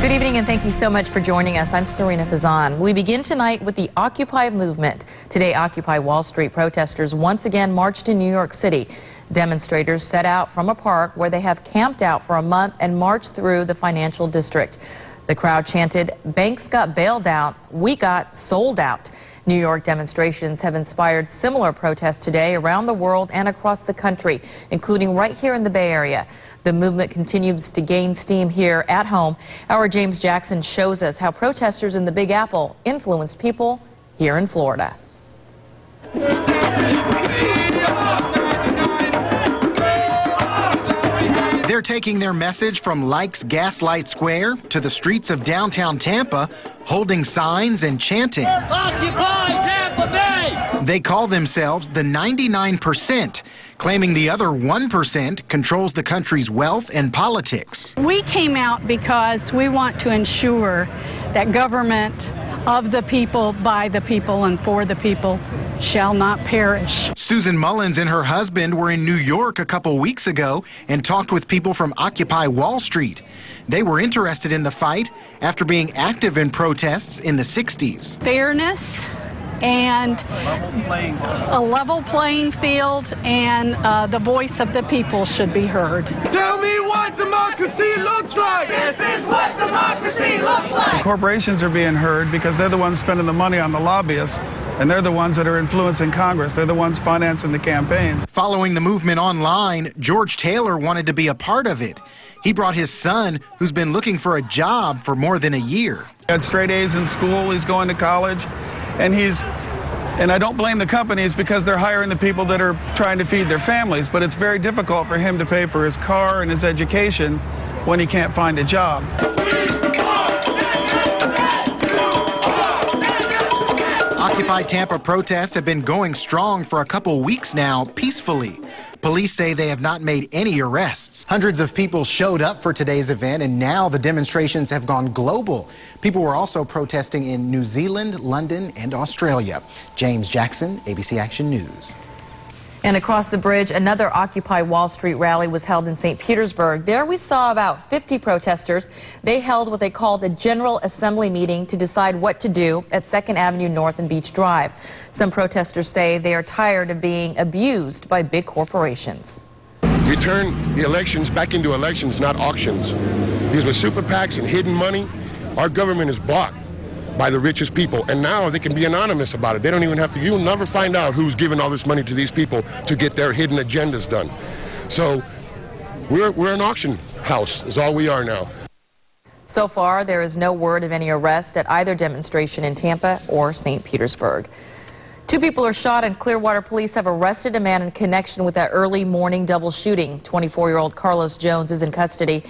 Good evening and thank you so much for joining us. I'm Serena Fazan. We begin tonight with the Occupy movement. Today, Occupy Wall Street protesters once again marched in New York City. Demonstrators set out from a park where they have camped out for a month and marched through the financial district. The crowd chanted, "Banks got bailed out, we got sold out." New York demonstrations have inspired similar protests today around the world and across the country, including right here in the Bay Area. The movement continues to gain steam here at home. Our James Jackson shows us how protesters in the Big Apple influenced people here in Florida. They're taking their message from Likes Gaslight Square to the streets of downtown Tampa, holding signs and chanting. Occupy Tampa Bay! They call themselves the 99%, claiming the other 1% controls the country's wealth and politics. We came out because we want to ensure that government of the people, by the people, and for the people shall not perish. Susan Mullins and her husband were in New York a couple weeks ago and talked with people from Occupy Wall Street. They were interested in the fight after being active in protests in the 60s. Fairness and a level playing field, and the voice of the people should be heard. Tell me what democracy looks like! This is what democracy looks like! Corporations are being heard because they're the ones spending the money on the lobbyists, and they're the ones that are influencing Congress. They're the ones financing the campaigns. Following the movement online, George Taylor wanted to be a part of it. He brought his son, who's been looking for a job for more than a year. He had straight A's in school, he's going to college, and I don't blame the companies because they're hiring the people that are trying to feed their families, but it's very difficult for him to pay for his car and his education when he can't find a job. Occupy Tampa protests have been going strong for a couple weeks now, peacefully. Police say they have not made any arrests. Hundreds of people showed up for today's event, and now the demonstrations have gone global. People were also protesting in New Zealand, London, and Australia. James Jackson, ABC Action News. And across the bridge, another Occupy Wall Street rally was held in St. Petersburg. There we saw about 50 protesters. They held what they called a General Assembly meeting to decide what to do at 2nd Avenue North and Beach Drive. Some protesters say they are tired of being abused by big corporations. We turn the elections back into elections, not auctions. Because with super PACs and hidden money, our government is bought by the richest people, and now they can be anonymous about it. They don't even have to, you'll never find out who's giving all this money to these people to get their hidden agendas done. So we're an auction house is all we are now. So far, there is no word of any arrest at either demonstration in Tampa or St. Petersburg. 2 people are shot, and Clearwater police have arrested a man in connection with that early morning double shooting. 24-year-old Carlos Jones is in custody.